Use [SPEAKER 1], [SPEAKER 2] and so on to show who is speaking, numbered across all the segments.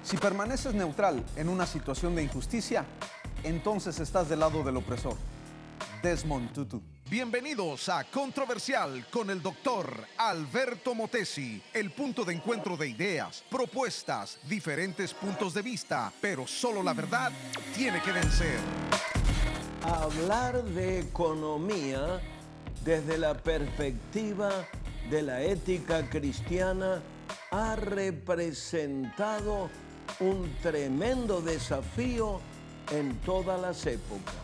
[SPEAKER 1] Si permaneces neutral en una situación de injusticia, entonces estás del lado del opresor. Desmond Tutu.
[SPEAKER 2] Bienvenidos a Controversial con el doctor Alberto Motesi, el punto de encuentro de ideas, propuestas, diferentes puntos de vista, pero solo la verdad tiene que vencer.
[SPEAKER 3] Hablar de economía desde la perspectiva de la ética cristiana ha representado un tremendo desafío en todas las épocas.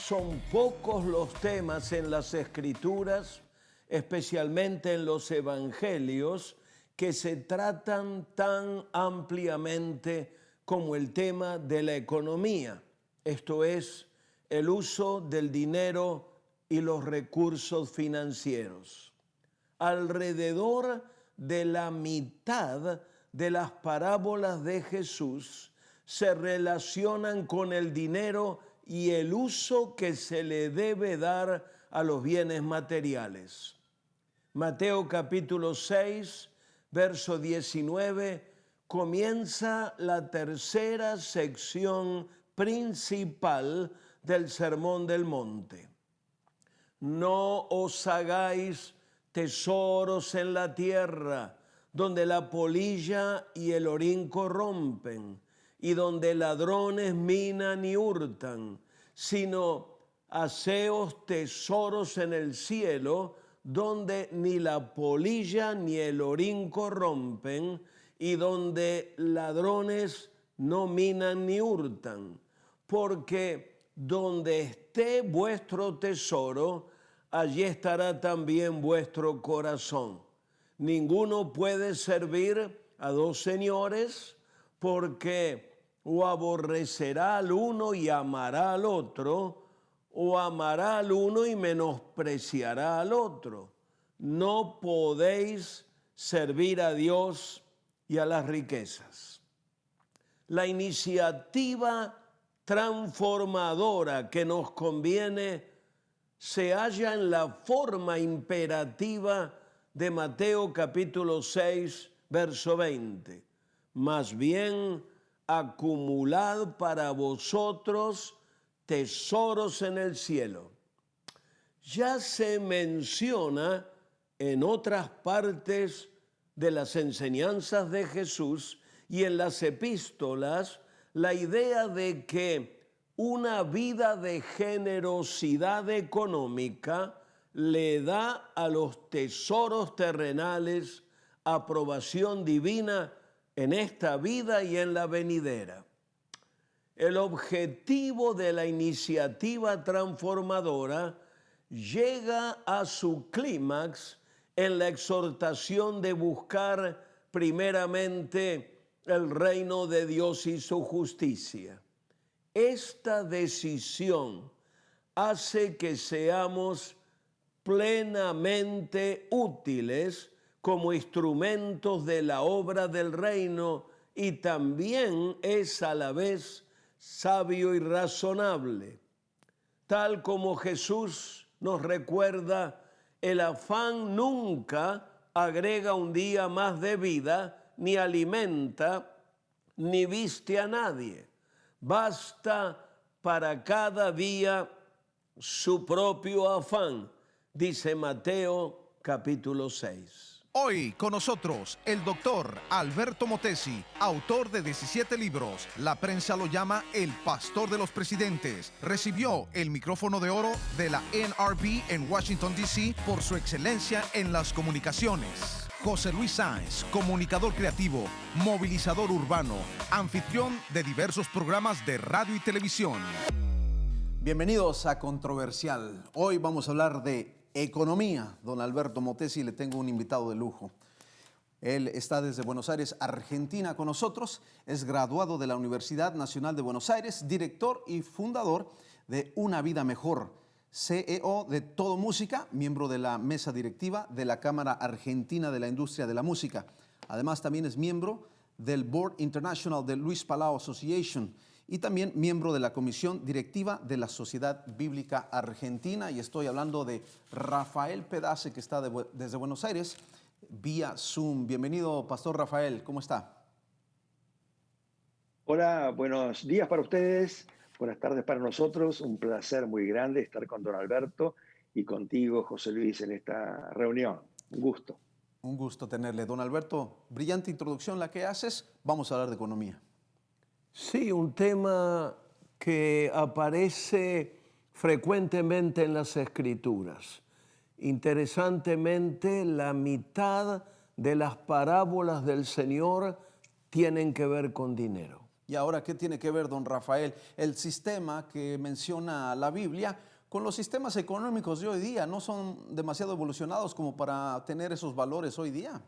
[SPEAKER 3] Son pocos los temas en las Escrituras, especialmente en los Evangelios, que se tratan tan ampliamente como el tema de la economía, esto es, el uso del dinero y los recursos financieros. Alrededor de la mitad de las parábolas de Jesús se relacionan con el dinero y el uso que se le debe dar a los bienes materiales. Mateo capítulo 6, verso 19, comienza la tercera sección principal del Sermón del Monte. No os hagáis tesoros en la tierra, donde la polilla y el orín corrompen, y donde ladrones minan y hurtan, sino haceos tesoros en el cielo, donde ni la polilla ni el orín corrompen, y donde ladrones no minan ni hurtan. Porque donde esté vuestro tesoro, allí estará también vuestro corazón. Ninguno puede servir a dos señores, porque o aborrecerá al uno y amará al otro, o amará al uno y menospreciará al otro. No podéis servir a Dios y a las riquezas. La iniciativa transformadora que nos conviene se halla en la forma imperativa de Mateo capítulo 6, verso 20. Más bien, acumulad para vosotros tesoros en el cielo. Ya se menciona en otras partes de las enseñanzas de Jesús y en las epístolas la idea de que una vida de generosidad económica le da a los tesoros terrenales aprobación divina en esta vida y en la venidera. El objetivo de la iniciativa transformadora llega a su clímax en la exhortación de buscar primeramente el reino de Dios y su justicia. Esta decisión hace que seamos plenamente útiles como instrumentos de la obra del reino y también es a la vez sabio y razonable. Tal como Jesús nos recuerda, el afán nunca agrega un día más de vida, ni alimenta, ni viste a nadie. Basta para cada día su propio afán, dice Mateo capítulo 6.
[SPEAKER 2] Hoy con nosotros el doctor Alberto Motesi, autor de 17 libros. La prensa lo llama el pastor de los presidentes. Recibió el micrófono de oro de la NRB en Washington, D.C. por su excelencia en las comunicaciones. José Luis Sáenz, comunicador creativo, movilizador urbano, anfitrión de diversos programas de radio y televisión.
[SPEAKER 1] Bienvenidos a Controversial. Hoy vamos a hablar de economía. Don Alberto Motesi, le tengo un invitado de lujo. Él está desde Buenos Aires, Argentina, con nosotros. Es graduado de la Universidad Nacional de Buenos Aires, director y fundador de Una Vida Mejor, CEO de Todo Música, miembro de la mesa directiva de la Cámara Argentina de la Industria de la Música. Además, también es miembro del Board International de Luis Palau Association y también miembro de la comisión directiva de la Sociedad Bíblica Argentina. Y estoy hablando de Rafael Pedace, que está desde Buenos Aires, vía Zoom. Bienvenido, Pastor Rafael, ¿cómo está?
[SPEAKER 4] Hola, buenos días para ustedes, buenas tardes para nosotros. Un placer muy grande estar con don Alberto y contigo, José Luis, en esta reunión. Un gusto.
[SPEAKER 1] Un gusto tenerle. Don Alberto, brillante introducción la que haces. Vamos a hablar de economía.
[SPEAKER 3] Sí, un tema que aparece frecuentemente en las Escrituras. Interesantemente, la mitad de las parábolas del Señor tienen que ver con dinero.
[SPEAKER 1] Y ahora, ¿qué tiene que ver, don Rafael, el sistema que menciona la Biblia con los sistemas económicos de hoy día? ¿No son demasiado evolucionados como para tener esos valores hoy día?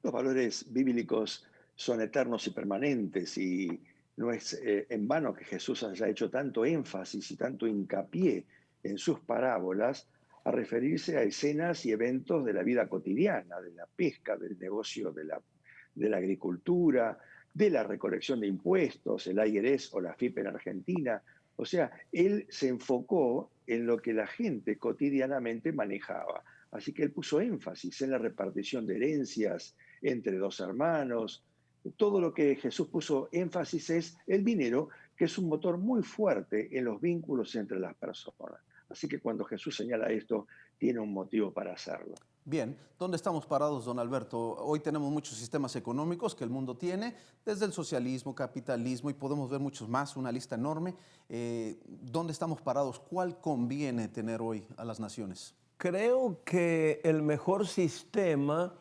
[SPEAKER 4] Los valores bíblicos son eternos y permanentes y no es en vano que Jesús haya hecho tanto énfasis y tanto hincapié en sus parábolas a referirse a escenas y eventos de la vida cotidiana, de la pesca, del negocio de la agricultura, de la recolección de impuestos, el IRS o la FIP en Argentina. O sea, él se enfocó en lo que la gente cotidianamente manejaba. Así que él puso énfasis en la repartición de herencias entre dos hermanos. Todo lo que Jesús puso énfasis es el dinero, que es un motor muy fuerte en los vínculos entre las personas. Así que cuando Jesús señala esto, tiene un motivo para hacerlo.
[SPEAKER 1] Bien, ¿dónde estamos parados, don Alberto? Hoy tenemos muchos sistemas económicos que el mundo tiene, desde el socialismo, capitalismo y podemos ver muchos más, una lista enorme. ¿Dónde estamos parados? ¿Cuál conviene tener hoy a las naciones?
[SPEAKER 3] Creo que el mejor sistema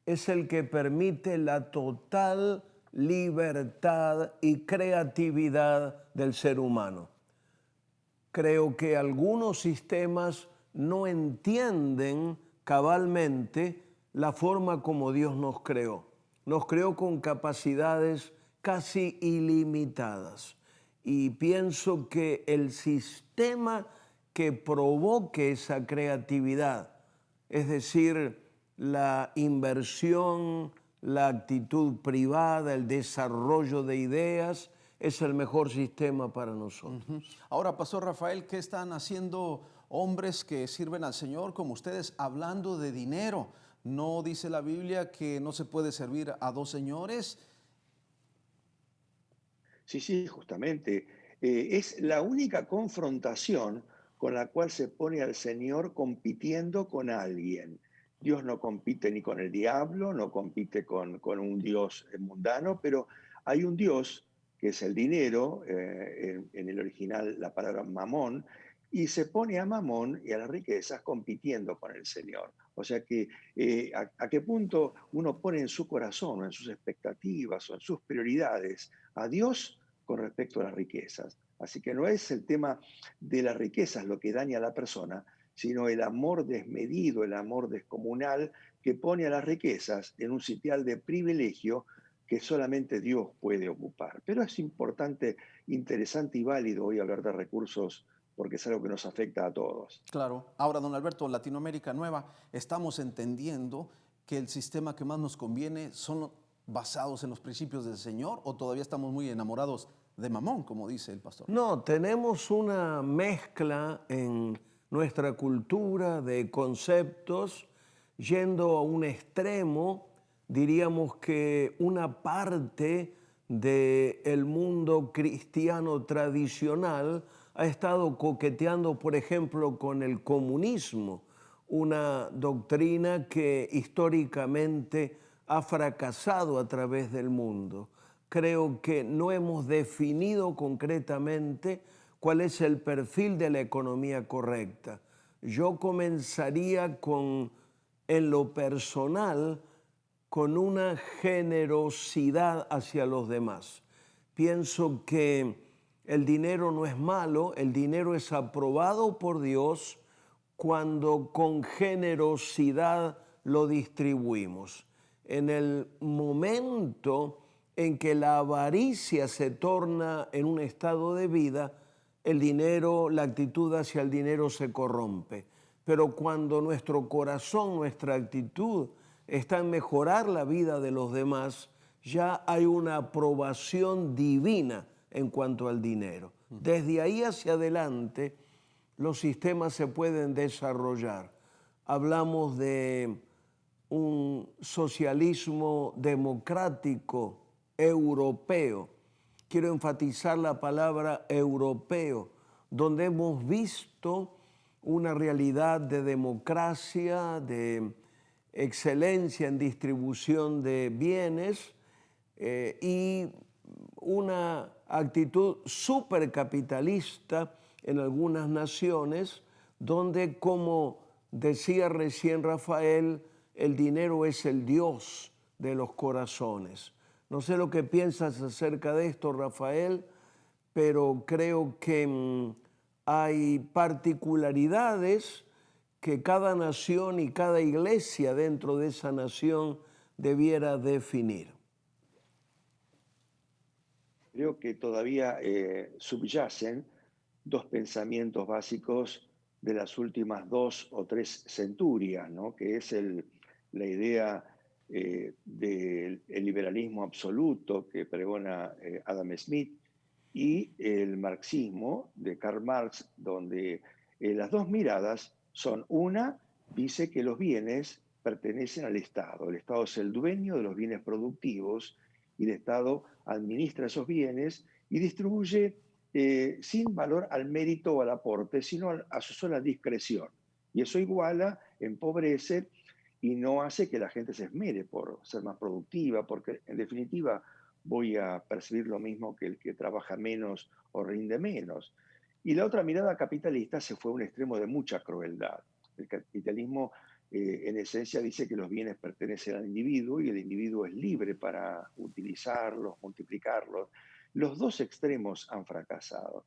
[SPEAKER 3] es el que permite la total libertad y creatividad del ser humano. Creo que algunos sistemas no entienden cabalmente la forma como Dios nos creó. Nos creó con capacidades casi ilimitadas. Y pienso que el sistema que provoque esa creatividad, es decir, la inversión, la actitud privada, el desarrollo de ideas, es el mejor sistema para nosotros.
[SPEAKER 1] Ahora, Pastor Rafael, ¿qué están haciendo hombres que sirven al Señor como ustedes hablando de dinero? ¿No dice la Biblia que no se puede servir a dos señores?
[SPEAKER 4] Sí, justamente. Es la única confrontación con la cual se pone al Señor compitiendo con alguien. Dios no compite ni con el diablo, no compite con un Dios mundano, pero hay un Dios que es el dinero, en el original la palabra mamón, y se pone a mamón y a las riquezas compitiendo con el Señor. O sea que a qué punto uno pone en su corazón o en sus expectativas o en sus prioridades a Dios con respecto a las riquezas. Así que no es el tema de las riquezas lo que daña a la persona, sino el amor desmedido, el amor descomunal que pone a las riquezas en un sitial de privilegio que solamente Dios puede ocupar. Pero es importante, interesante y válido hoy hablar de recursos porque es algo que nos afecta a todos.
[SPEAKER 1] Claro. Ahora, don Alberto, Latinoamérica Nueva, estamos entendiendo que el sistema que más nos conviene son basados en los principios del Señor o todavía estamos muy enamorados de mamón, como dice el pastor.
[SPEAKER 3] No, tenemos una mezcla en nuestra cultura de conceptos yendo a un extremo. Diríamos que una parte del mundo cristiano tradicional ha estado coqueteando, por ejemplo, con el comunismo, una doctrina que históricamente ha fracasado a través del mundo. Creo que no hemos definido concretamente cuál es el perfil de la economía correcta. Yo comenzaría en lo personal, con una generosidad hacia los demás. Pienso que el dinero no es malo, el dinero es aprobado por Dios cuando con generosidad lo distribuimos. En el momento en que la avaricia se torna en un estado de vida, el dinero, la actitud hacia el dinero se corrompe. Pero cuando nuestro corazón, nuestra actitud está en mejorar la vida de los demás, ya hay una aprobación divina en cuanto al dinero. Desde ahí hacia adelante, los sistemas se pueden desarrollar. Hablamos de un socialismo democrático europeo. Quiero enfatizar la palabra europeo, donde hemos visto una realidad de democracia, de excelencia en distribución de bienes y una actitud supercapitalista en algunas naciones, donde, como decía recién Rafael, el dinero es el Dios de los corazones. No sé lo que piensas acerca de esto, Rafael, pero creo que hay particularidades que cada nación y cada iglesia dentro de esa nación debiera definir.
[SPEAKER 4] Creo que todavía subyacen dos pensamientos básicos de las últimas 2 o 3 centurias, ¿no? Que es la idea del liberalismo absoluto que pregona Adam Smith y el marxismo de Karl Marx, donde las dos miradas son: una, dice que los bienes pertenecen al Estado es el dueño de los bienes productivos y el Estado administra esos bienes y distribuye sin valor al mérito o al aporte, sino a su sola discreción. Y eso iguala, empobrece y no hace que la gente se esmere por ser más productiva, porque en definitiva voy a percibir lo mismo que el que trabaja menos o rinde menos. Y la otra mirada capitalista se fue a un extremo de mucha crueldad. El capitalismo en esencia dice que los bienes pertenecen al individuo y el individuo es libre para utilizarlos, multiplicarlos. Los dos extremos han fracasado.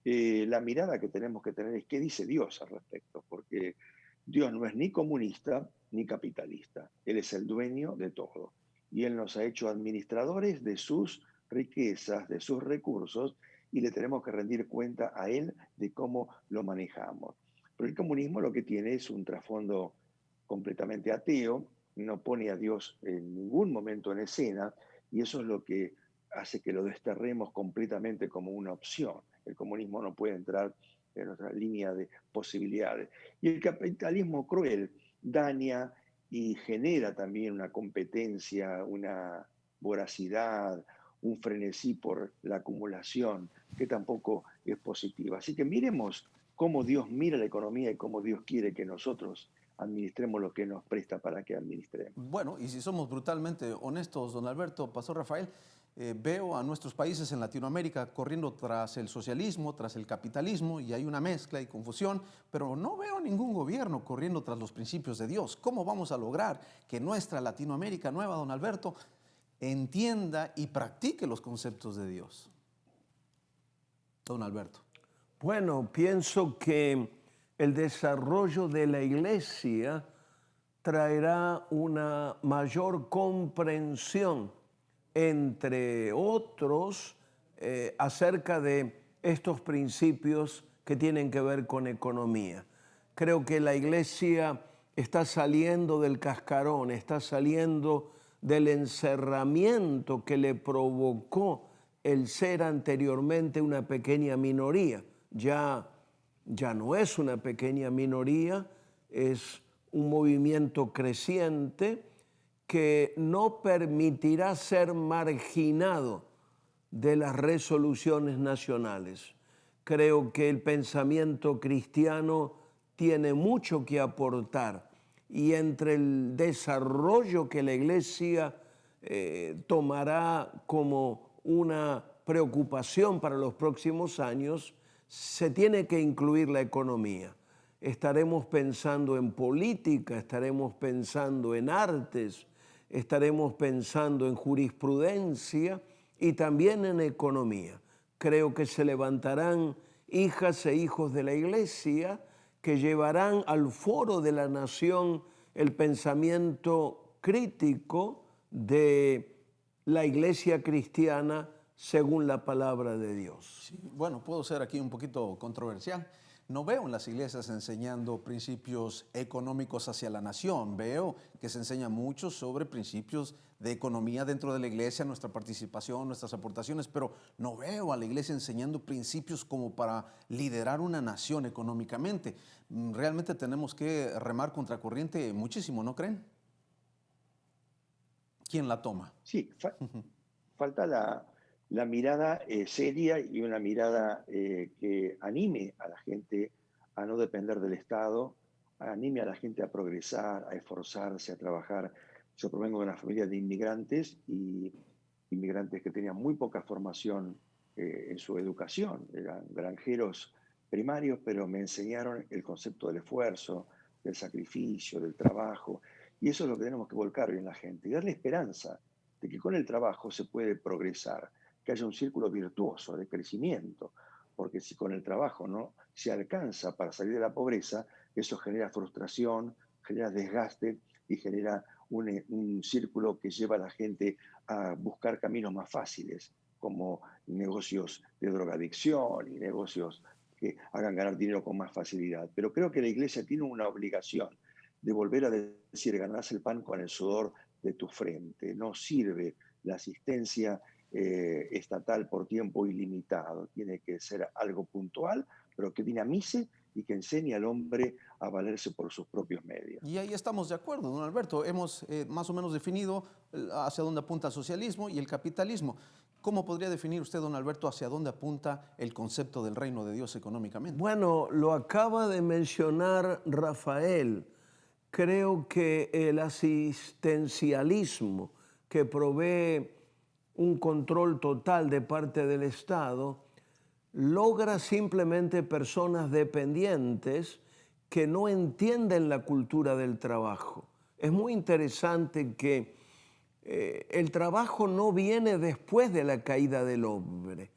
[SPEAKER 4] La mirada que tenemos que tener es qué dice Dios al respecto, porque Dios no es ni comunista ni capitalista. Él es el dueño de todo. Y Él nos ha hecho administradores de sus riquezas, de sus recursos, y le tenemos que rendir cuenta a Él de cómo lo manejamos. Pero el comunismo lo que tiene es un trasfondo completamente ateo, no pone a Dios en ningún momento en escena, y eso es lo que hace que lo desterremos completamente como una opción. El comunismo no puede entrar en nuestra línea de posibilidades. Y el capitalismo cruel daña y genera también una competencia, una voracidad, un frenesí por la acumulación, que tampoco es positiva. Así que miremos cómo Dios mira la economía y cómo Dios quiere que nosotros administremos lo que nos presta para que administremos.
[SPEAKER 1] Bueno, y si somos brutalmente honestos, don Alberto, Pastor Rafael, veo a nuestros países en Latinoamérica corriendo tras el socialismo, tras el capitalismo, y hay una mezcla y confusión, pero no veo ningún gobierno corriendo tras los principios de Dios. ¿Cómo vamos a lograr que nuestra Latinoamérica nueva, don Alberto, entienda y practique los conceptos de Dios? Don Alberto.
[SPEAKER 3] Bueno, pienso que el desarrollo de la iglesia traerá una mayor comprensión, entre otros, acerca de estos principios que tienen que ver con economía. Creo que la iglesia está saliendo del cascarón, está saliendo del encerramiento que le provocó el ser anteriormente una pequeña minoría. Ya no es una pequeña minoría, es un movimiento creciente que no permitirá ser marginado de las resoluciones nacionales. Creo que el pensamiento cristiano tiene mucho que aportar y entre el desarrollo que la iglesia tomará como una preocupación para los próximos años, se tiene que incluir la economía. Estaremos pensando en política, estaremos pensando en artes, estaremos pensando en jurisprudencia y también en economía. Creo que se levantarán hijas e hijos de la iglesia que llevarán al foro de la nación el pensamiento crítico de la iglesia cristiana según la palabra de Dios.
[SPEAKER 1] Sí, bueno, puedo ser aquí un poquito controversial. No veo en las iglesias enseñando principios económicos hacia la nación. Veo que se enseña mucho sobre principios de economía dentro de la iglesia, nuestra participación, nuestras aportaciones, pero no veo a la iglesia enseñando principios como para liderar una nación económicamente. Realmente tenemos que remar contracorriente muchísimo, ¿no creen? ¿quién la toma?
[SPEAKER 4] Sí, falta la mirada seria y una mirada que anime a la gente a no depender del Estado, anime a la gente a progresar, a esforzarse, a trabajar. Yo provengo de una familia de inmigrantes y inmigrantes que tenían muy poca formación en su educación. Eran granjeros primarios, pero me enseñaron el concepto del esfuerzo, del sacrificio, del trabajo. Y eso es lo que tenemos que volcar hoy en la gente y darle esperanza de que con el trabajo se puede progresar, que haya un círculo virtuoso de crecimiento, porque si con el trabajo no se alcanza para salir de la pobreza, eso genera frustración, genera desgaste y genera un círculo que lleva a la gente a buscar caminos más fáciles, como negocios de drogadicción y negocios que hagan ganar dinero con más facilidad. Pero creo que la Iglesia tiene una obligación de volver a decir, ganás el pan con el sudor de tu frente. No sirve la asistencia estatal por tiempo ilimitado. Tiene que ser algo puntual, pero que dinamice y que enseñe al hombre a valerse por sus propios medios.
[SPEAKER 1] Y ahí estamos de acuerdo, don Alberto. Hemos más o menos definido hacia dónde apunta el socialismo y el capitalismo. ¿Cómo podría definir usted, don Alberto, hacia dónde apunta el concepto del reino de Dios económicamente?
[SPEAKER 3] Bueno, lo acaba de mencionar Rafael. Creo que el asistencialismo que provee un control total de parte del Estado logra simplemente personas dependientes que no entienden la cultura del trabajo. Es muy interesante que el trabajo no viene después de la caída del hombre.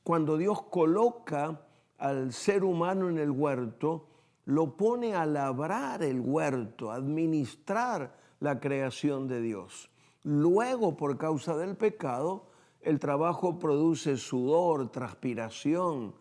[SPEAKER 3] Cuando Dios coloca al ser humano en el huerto, lo pone a labrar el huerto, a administrar la creación de Dios. Luego, por causa del pecado, el trabajo produce sudor, transpiración,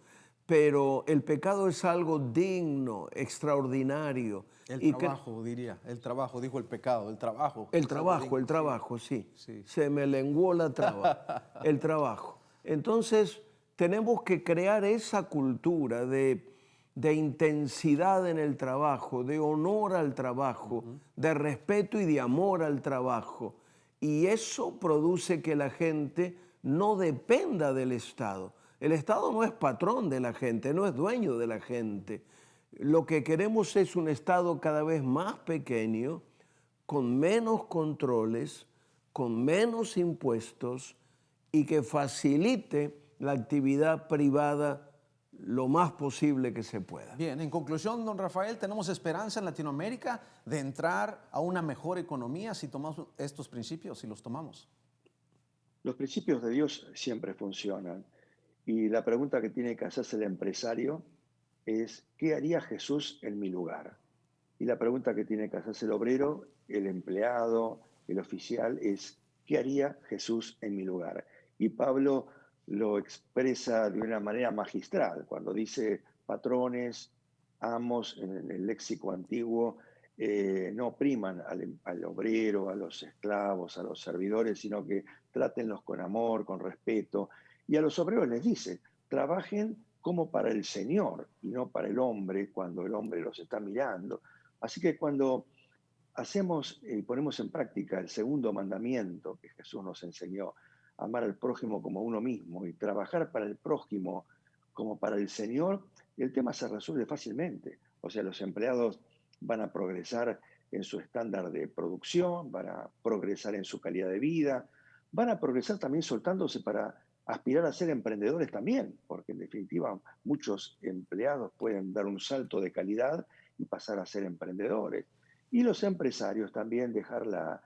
[SPEAKER 3] pero el pecado es algo digno, extraordinario.
[SPEAKER 1] El trabajo, diría. El trabajo, dijo el pecado, el trabajo.
[SPEAKER 3] El trabajo, sí. Se me lenguó la traba. El trabajo. Entonces, tenemos que crear esa cultura de intensidad en el trabajo, de honor al trabajo, de respeto y de amor al trabajo. Y eso produce que la gente no dependa del Estado. El Estado no es patrón de la gente, no es dueño de la gente. Lo que queremos es un Estado cada vez más pequeño, con menos controles, con menos impuestos y que facilite la actividad privada lo más posible que se pueda.
[SPEAKER 1] Bien, en conclusión, don Rafael, ¿tenemos esperanza en Latinoamérica de entrar a una mejor economía si tomamos estos principios, si los tomamos?
[SPEAKER 4] Los principios de Dios siempre funcionan. Y la pregunta que tiene que hacerse el empresario es, ¿qué haría Jesús en mi lugar? Y la pregunta que tiene que hacerse el obrero, el empleado, el oficial es, ¿qué haría Jesús en mi lugar? Y Pablo lo expresa de una manera magistral cuando dice patrones, amos, en el léxico antiguo, no opriman al obrero, a los esclavos, a los servidores, sino que trátenlos con amor, con respeto. Y a los obreros les dice, trabajen como para el Señor y no para el hombre cuando el hombre los está mirando. Así que cuando hacemos y ponemos en práctica el segundo mandamiento que Jesús nos enseñó, amar al prójimo como a uno mismo y trabajar para el prójimo como para el Señor, el tema se resuelve fácilmente. O sea, los empleados van a progresar en su estándar de producción, van a progresar en su calidad de vida, van a progresar también soltándose para aspirar a ser emprendedores también, porque en definitiva muchos empleados pueden dar un salto de calidad y pasar a ser emprendedores. Y los empresarios también dejar la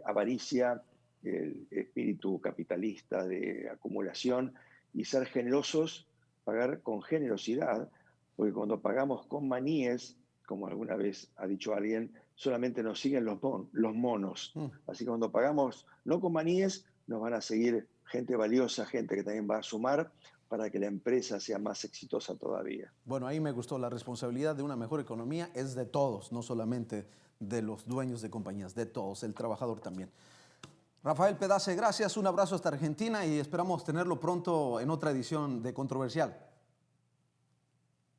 [SPEAKER 4] avaricia, el espíritu capitalista de acumulación y ser generosos, pagar con generosidad, porque cuando pagamos con maníes, como alguna vez ha dicho alguien, solamente nos siguen los monos. Así que cuando pagamos no con maníes, nos van a seguir gente valiosa, gente que también va a sumar para que la empresa sea más exitosa todavía.
[SPEAKER 1] Bueno, ahí me gustó, la responsabilidad de una mejor economía es de todos, no solamente de los dueños de compañías, de todos, el trabajador también. Rafael Pedace, gracias, un abrazo hasta Argentina y esperamos tenerlo pronto en otra edición de Controversial.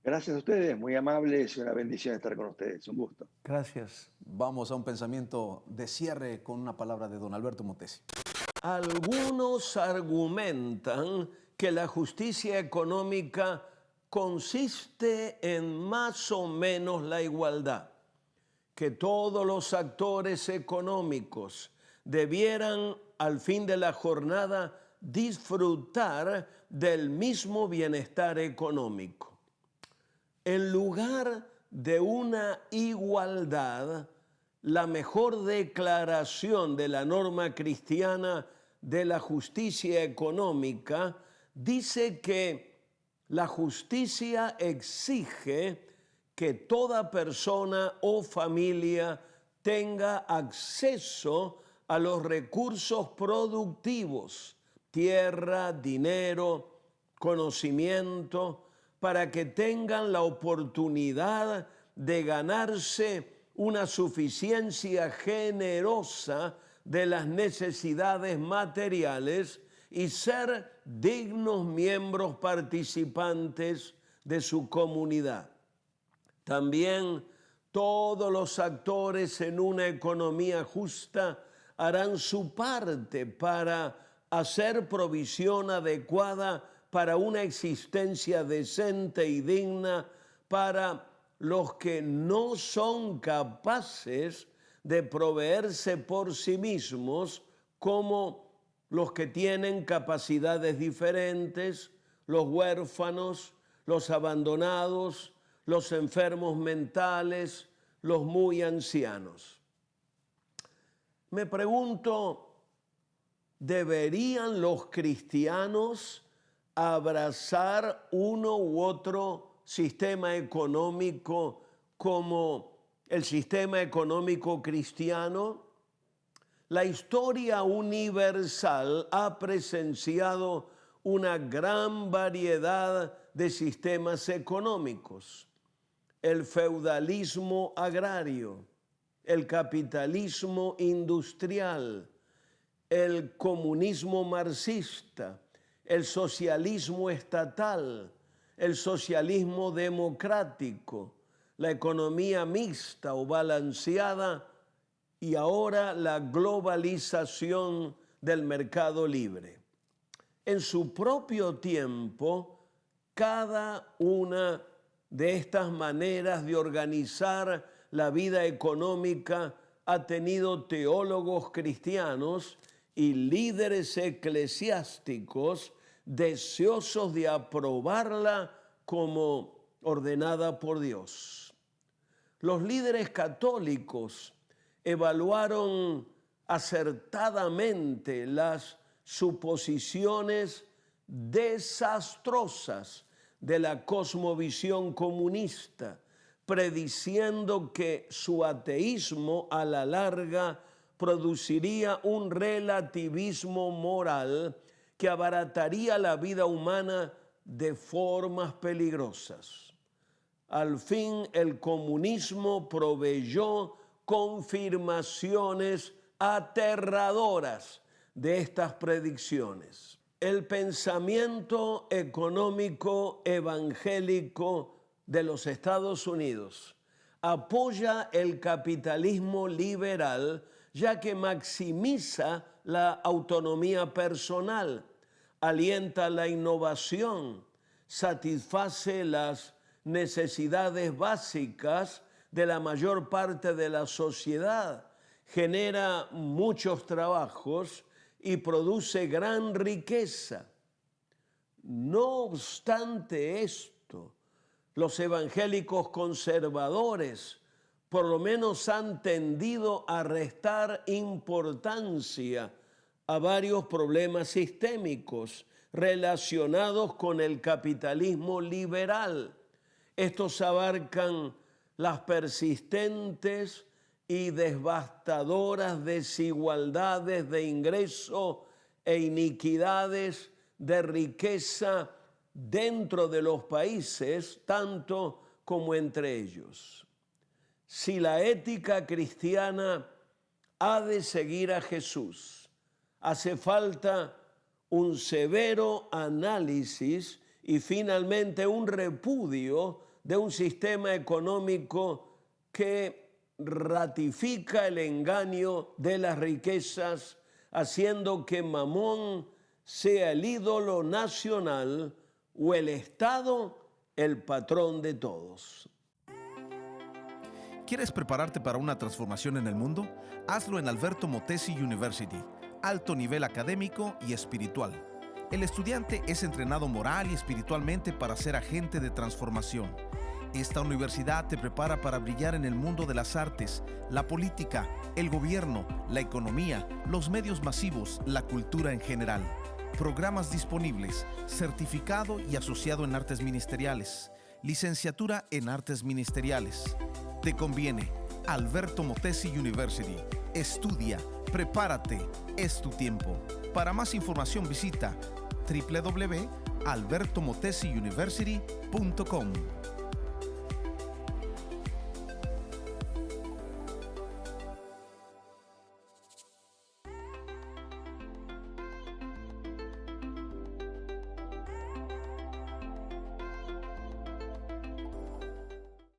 [SPEAKER 4] Gracias a ustedes, muy amables y una bendición estar con ustedes. Un gusto.
[SPEAKER 3] Gracias.
[SPEAKER 1] Vamos a un pensamiento de cierre con una palabra de don Alberto Motesi.
[SPEAKER 3] Algunos argumentan que la justicia económica consiste en más o menos la igualdad, que todos los actores económicos debieran al fin de la jornada disfrutar del mismo bienestar económico. En lugar de una igualdad, la mejor declaración de la norma cristiana de la justicia económica dice que la justicia exige que toda persona o familia tenga acceso a los recursos productivos, tierra, dinero, conocimiento, para que tengan la oportunidad de ganarse una suficiencia generosa de las necesidades materiales y ser dignos miembros participantes de su comunidad. También todos los actores en una economía justa harán su parte para hacer provisión adecuada para una existencia decente y digna para los que no son capaces de proveerse por sí mismos, como los que tienen capacidades diferentes, los huérfanos, los abandonados, los enfermos mentales, los muy ancianos. Me pregunto, ¿deberían los cristianos abrazar uno u otro sistema económico como el sistema económico cristiano? La historia universal ha presenciado una gran variedad de sistemas económicos. El feudalismo agrario, el capitalismo industrial, el comunismo marxista, el socialismo estatal, el socialismo democrático, la economía mixta o balanceada y ahora la globalización del mercado libre. En su propio tiempo, cada una de estas maneras de organizar la vida económica ha tenido teólogos cristianos y líderes eclesiásticos deseosos de aprobarla como ordenada por Dios. Los líderes católicos evaluaron acertadamente las suposiciones desastrosas de la cosmovisión comunista, prediciendo que su ateísmo a la larga produciría un relativismo moral que abarataría la vida humana de formas peligrosas. Al fin, el comunismo proveyó confirmaciones aterradoras de estas predicciones. El pensamiento económico evangélico de los Estados Unidos apoya el capitalismo liberal, ya que maximiza la autonomía personal, alienta la innovación, satisface las necesidades básicas de la mayor parte de la sociedad, genera muchos trabajos y produce gran riqueza. No obstante esto, los evangélicos conservadores por lo menos han tendido a restar importancia a varios problemas sistémicos relacionados con el capitalismo liberal. Estos abarcan las persistentes y devastadoras desigualdades de ingreso e iniquidades de riqueza dentro de los países, tanto como entre ellos. Si la ética cristiana ha de seguir a Jesús, hace falta un severo análisis y finalmente un repudio de un sistema económico que ratifica el engaño de las riquezas, haciendo que Mamón sea el ídolo nacional o el Estado el patrón de todos.
[SPEAKER 2] ¿Quieres prepararte para una transformación en el mundo? Hazlo en Alberto Motesi University, alto nivel académico y espiritual. El estudiante es entrenado moral y espiritualmente para ser agente de transformación. Esta universidad te prepara para brillar en el mundo de las artes, la política, el gobierno, la economía, los medios masivos, la cultura en general. Programas disponibles, certificado y asociado en artes ministeriales, licenciatura en artes ministeriales. Te conviene. Alberto Motesi University. Estudia, prepárate, es tu tiempo. Para más información visita www.albertomotesiuniversity.com.